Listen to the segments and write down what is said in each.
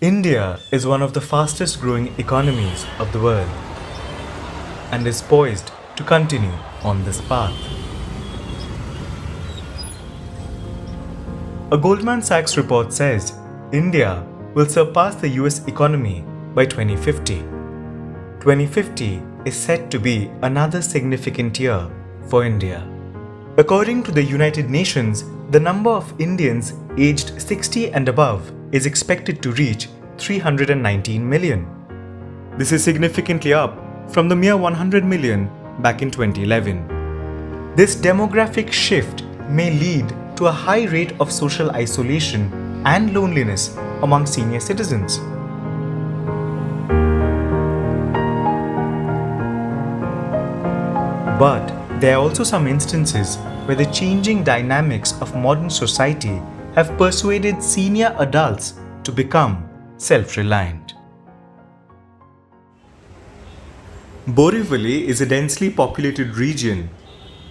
India is one of the fastest growing economies of the world and is poised to continue on this path. A Goldman Sachs report says India will surpass the US economy by 2050. 2050 is set to be another significant year for India. According to the United Nations, the number of Indians aged 60 and above is expected to reach 319 million. This is significantly up from the mere 100 million back in 2011. This demographic shift may lead to a high rate of social isolation and loneliness among senior citizens. But there are also some instances where the changing dynamics of modern society have persuaded senior adults to become self-reliant. Borivali is a densely populated region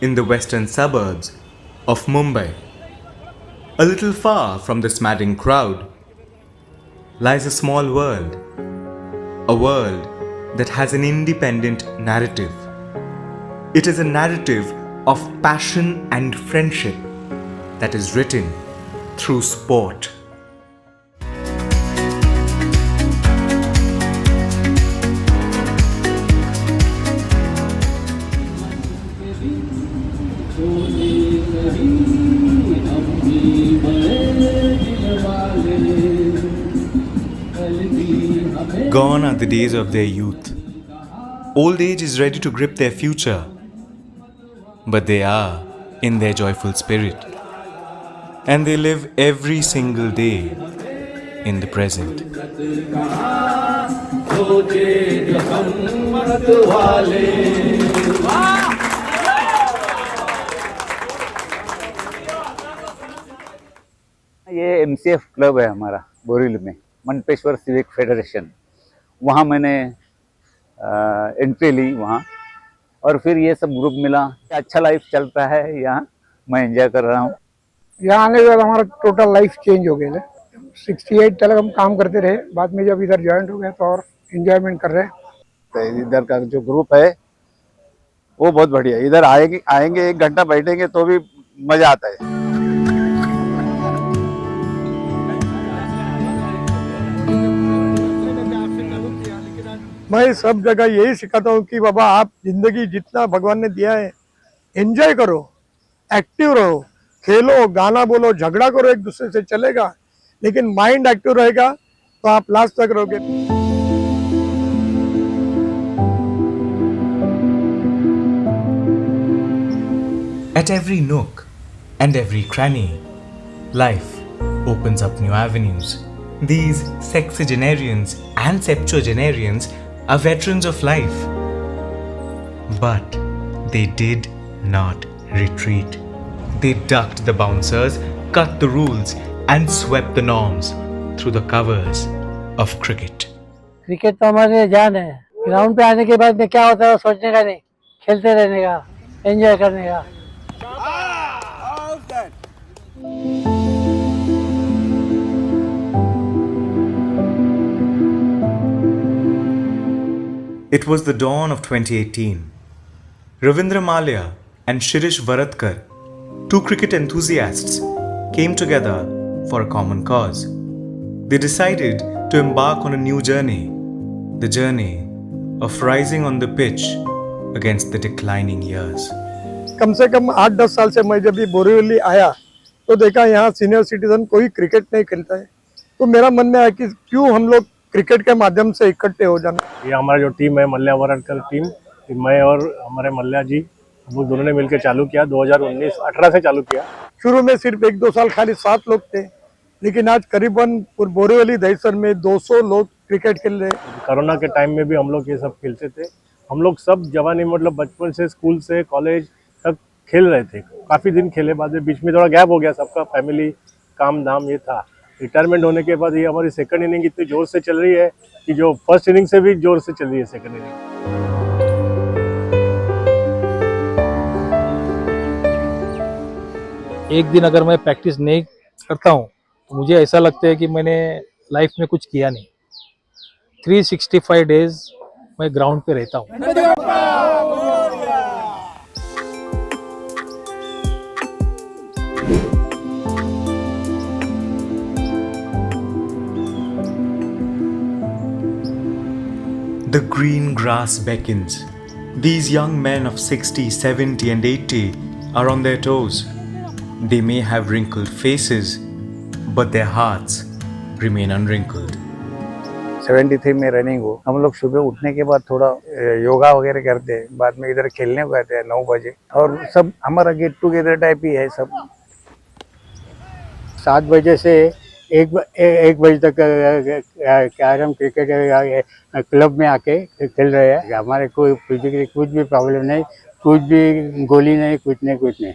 in the western suburbs of Mumbai. A little far from this madding crowd lies a small world, a world that has an independent narrative. It is a narrative of passion and friendship that is written through sport. Gone are the days of their youth. Old age is ready to grip their future, but they are in their joyful spirit, and they live every single day in the present. ये MCF club है हमारा बोरीवली में, मनपेश्वर civic federation. वहाँ मैंने entry ली वहाँ, और फिर ये सब ग्रुप मिला। अच्छा लाइफ चलता है यहाँ, मैं एंजॉय कर रहा हूँ। यहाँ आने के बाद हमारा टोटल लाइफ चेंज हो गया है। 68 तक हम काम करते रहे, बाद में जब इधर ज्वाइंट हो गया तो और एंजॉयमेंट कर रहे हैं। तो इधर का जो ग्रुप है वो बहुत बढ़िया है। इधर आएंगे 1 घंटा बैठेंगे तो भी मजा आता है। मैं सब जगह यही सिखाता हूँ कि बाबा आप जिंदगी जितना भगवान ने दिया है एंजॉय करो, एक्टिव रहो, खेलो, गाना बोलो, झगड़ा करो एक दूसरे से चलेगा, लेकिन माइंड एक्टिव रहेगा तो आप लास्ट तक रहोगे। At every nook and every cranny, life opens up new avenues. These sexagenarians and septuagenarians are veterans of life. But they did not retreat. They ducked the bouncers, cut the rules, and swept the norms through the covers of cricket. Cricket तो हमारे जान है। Ground पे आने के बाद में क्या होता है सोचने का नहीं, खेलते रहने का, एंजॉय करने का। It was the dawn of 2018. Ravindra Malia and Shirish Varadkar, two cricket enthusiasts, came together for a common cause. They decided to embark on a new journey, the journey of rising on the pitch against the declining years. कम से कम 8-10 साल से मैं जब भी बोरीवली आया तो देखा यहाँ सीनियर सिटीजन कोई क्रिकेट नहीं खेलता है, तो मेरा मन में आया कि क्यों हम लोग क्रिकेट के माध्यम से इकट्ठे हो जाना। ये हमारा जो टीम है मल्ल्या वरडकर टीम, मैं और हमारे मल्ल्या जी, हम लोग दोनों ने मिलकर चालू किया। 2018 से चालू किया। शुरू में सिर्फ 1-2 साल खाली 7 लोग थे, लेकिन आज करीबन बोरीवली दहिसर में 200 लोग क्रिकेट खेल रहे हैं। कोरोना के टाइम में भी हम लोग ये सब खेलते थे। हम लोग सब जवानी मतलब बचपन से स्कूल से कॉलेज तक खेल रहे थे। काफ़ी दिन खेले, बाद में बीच में थोड़ा गैप हो गया, सबका फैमिली काम धाम ये था। रिटायरमेंट होने के बाद ये हमारी सेकंड इनिंग इतनी जोर से चल रही है कि जो फर्स्ट इनिंग से भी जोर से चल रही है सेकंड इनिंग। एक दिन अगर मैं प्रैक्टिस नहीं करता हूँ तो मुझे ऐसा लगता है कि मैंने लाइफ में कुछ किया नहीं। 365 डेज मैं ग्राउंड पे रहता हूँ। The green grass beckons. These young men of 60, 70 and 80 are on their toes. They may have wrinkled faces, but their hearts remain unwrinkled. 73 में रनिंग हो, हम लोग सुबह उठने के बाद थोड़ा योगा वगैरह करते हैं, बाद में इधर खेलने को आते हैं 9 बजे, और सब हमारा गेट टुगेदर टाइप ही है सब। 7 बजे से 1 बजे तक कैरम क्रिकेट क्लब में आके खेल रहे हैं। हमारे कोई फिजिकली कुछ भी प्रॉब्लम नहीं, कुछ भी गोली नहीं, कुछ नहीं।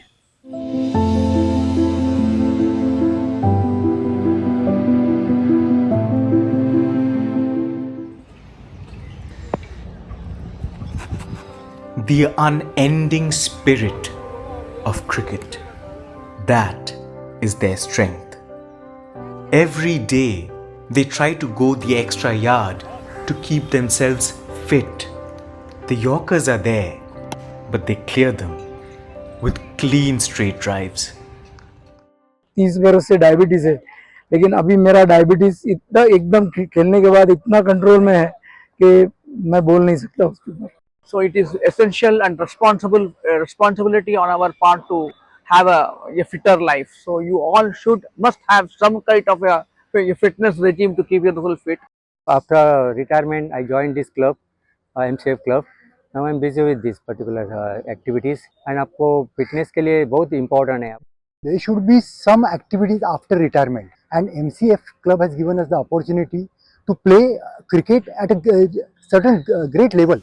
The unending spirit of cricket. That is their strength. Every day they try to go the extra yard to keep themselves fit. The Yorkers are there, but they clear them with clean straight drives. 30 बरस से diabetes है, लेकिन अभी मेरा diabetes इतना एकदम खेलने के बाद इतना कंट्रोल में है कि मैं बोल नहीं सकता उसके ऊपर। So it is essential and responsibility on our part to have a fitter life. So you all must have some kind of a fitness regime to keep yourself fit. After retirement, I joined this club, MCF club. Now I'm busy with these particular activities, and आपको fitness के लिए बहुत important है। There should be some activities after retirement, and MCF club has given us the opportunity to play cricket at a certain great level.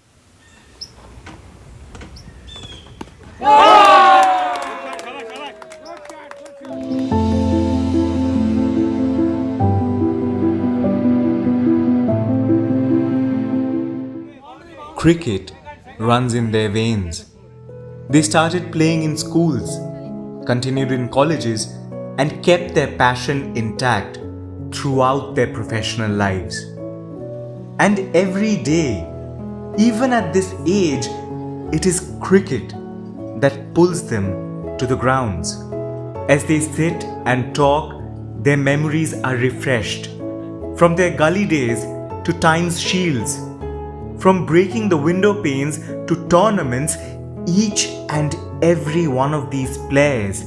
Cricket runs in their veins. They started playing in schools, continued in colleges, and kept their passion intact throughout their professional lives. And every day, even at this age, it is cricket that pulls them to the grounds. As they sit and talk, their memories are refreshed. From their gully days to Times Shields, from breaking the window panes to tournaments, each and every one of these players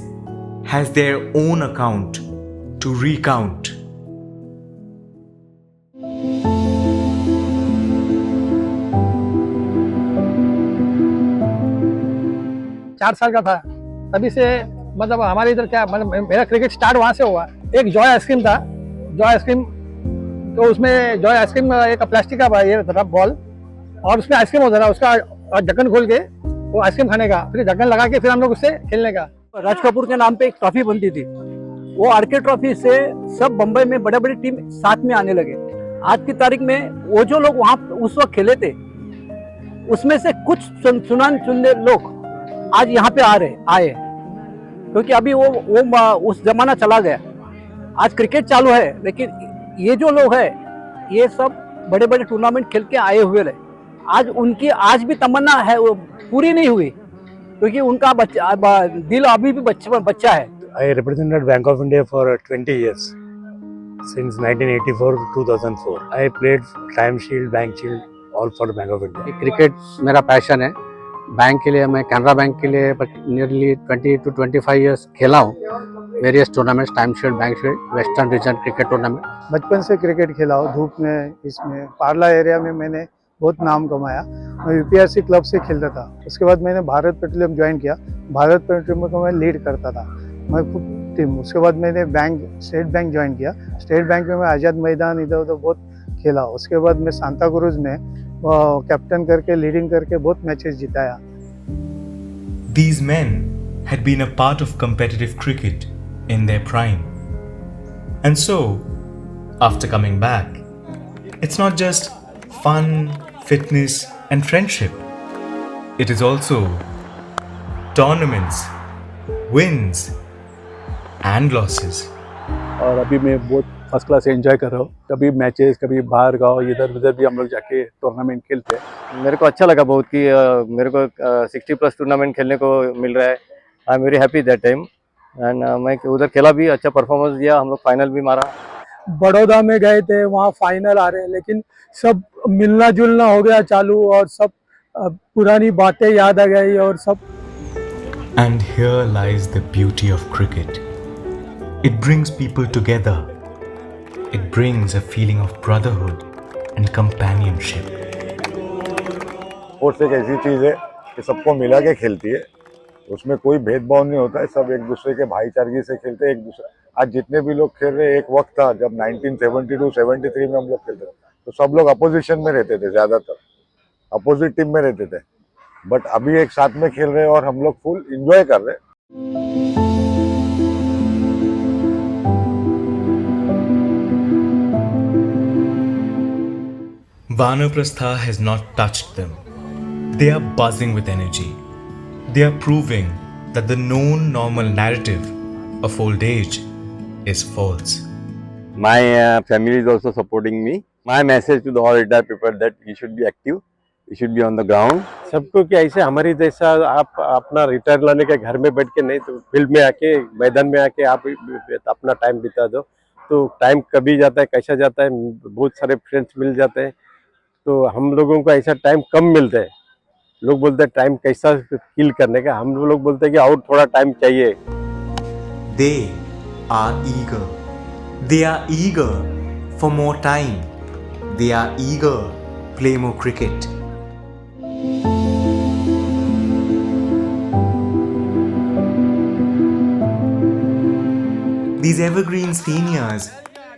has their own account to recount. चार साल का था तभी से, मतलब हमारे इधर क्या, मतलब मेरा क्रिकेट स्टार्ट वहाँ से हुआ। एक जॉय आइसक्रीम था, जॉय आइसक्रीम, तो उसमें जॉय आइसक्रीम एक प्लास्टिक का ये था बॉल, और उसमें आइसक्रीम होता था, उसका ढक्कन खोल के वो आइसक्रीम खाने का, फिर ढक्कन लगा के फिर हम लोग उससे खेलने का। राज कपूर के नाम पे एक ट्रॉफी बनती थी, वो आरके ट्रॉफी से सब बम्बई में बड़े बड़े टीम साथ में आने लगे। आज की तारीख में वो जो लोग वहाँ उस वक्त खेले थे, उसमें से कुछ चुने लोग आज यहाँ पे आए, क्योंकि अभी वो उस जमाना चला गया। आज क्रिकेट चालू है, लेकिन ये जो लोग हैं ये सब बड़े बड़े टूर्नामेंट खेल के आए हुए रहे। आज उनकी आज भी तमन्ना है, वो पूरी नहीं हुई, क्योंकि उनका दिल अभी भी बच्चा है। I represented Bank of India for 20 years, since 1984 to 2004. I played Time Shield, Bank Shield, all for Bank of India. Cricket मेरा पैशन है। बैंक के लिए मैं कैनरा बैंक के लिए नियरली 20 to 25 years खेला हूँ। Various tournaments, time shield, bank shield, western region cricket tournament. बचपन से क्रिकेट खेला हूँ, धूप में, इसमें पार्ला एरिया में मैंने बहुत नाम कमाया। मैं यूपीआरसी क्लब से खेलता था, उसके बाद मैंने भारत पेट्रोलियम ज्वाइन किया। भारत पेट्रोलियम को मैं लीड करता था, मैं खुद टीम। उसके बाद मैंने स्टेट बैंक ज्वाइन किया। स्टेट बैंक में मैं आज़ाद मैदान इधर उधर बहुत खेला। उसके बाद मैं सांता क्रूज में कैप्टन करके, लीडिंग करके बहुत मैचेस जिताया। These men had been a part of competitive cricket in their prime. And so, after coming back, it's not just fun, fitness and friendship. It is also tournaments, wins and losses. और अभी मैं बहुत first class enjoy कर रहा हूँ। कभी matches, कभी बाहर गाँव, इधर उधर भी हम लोग जाके टूर्नामेंट खेलते हैं। मेरे को अच्छा लगा बहुत कि मेरे को 60+ टूर्नामेंट खेलने को मिल रहा है। I am very happy that time and मैं उधर खेला भी, अच्छा परफॉर्मेंस दिया, हम लोग फाइनल भी मारा। बड़ौदा में गए थे, वहाँ फाइनल आ रहे हैं, लेकिन सब मिलना जुलना हो गया चालू और सब पुरानी बातें याद आ गई और सब। And here lies the beauty of cricket. It brings people together. It brings a feeling of brotherhood and companionship. Sports एक ऐसी चीज़ है कि सबको मिला के खेलती है, उसमें कोई भेदभाव नहीं होता है, सब एक दूसरे के भाईचारगी से खेलते हैं। एक दूसरे आज जितने भी लोग खेल रहे हैं, एक वक्त था जब 1972-73 में हम लोग खेलते थे तो सब लोग अपोजिशन में रहते थे, ज़्यादातर अपोजिट टीम में रहते थे, बट अभी एक साथ में खेल रहे हैं और हम लोग फुल इंजॉय कर रहे हैं। Vanaprastha has not touched them. They are buzzing with energy. They are proving that the known normal narrative of old age is false. My family is also supporting me. My message to the all retired people that you should be active, you should be on the ground. सबको कि ऐसे हमारी जैसा आप अपना retire लाने के घर में बैठ के नहीं, तो फील्ड में आके, मैदान में आके आप अपना टाइम बिता दो। तो टाइम कभी जाता है, कैसा जाता है, बहुत सारे फ्रेंड्स मिल जाते हैं। तो हम लोगों को ऐसा टाइम कम मिलता है। लोग बोलते हैं टाइम कैसा किल करने का, हम लोग बोलते हैं कि और थोड़ा टाइम चाहिए। They are eager. They are eager for more time. They are eager to play more cricket. These evergreen seniors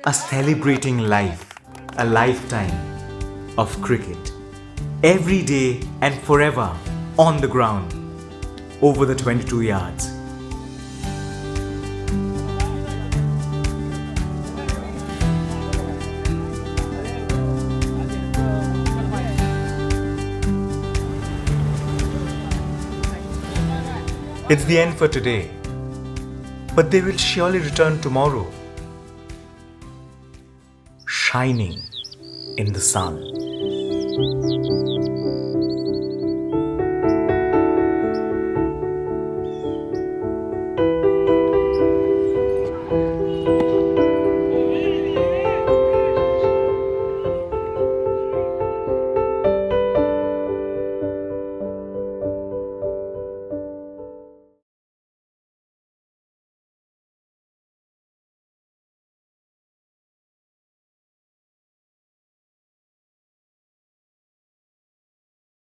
are celebrating life, a lifetime of cricket. Every day and forever on the ground, over the 22 yards. It's the end for today, but they will surely return tomorrow, shining in the sun.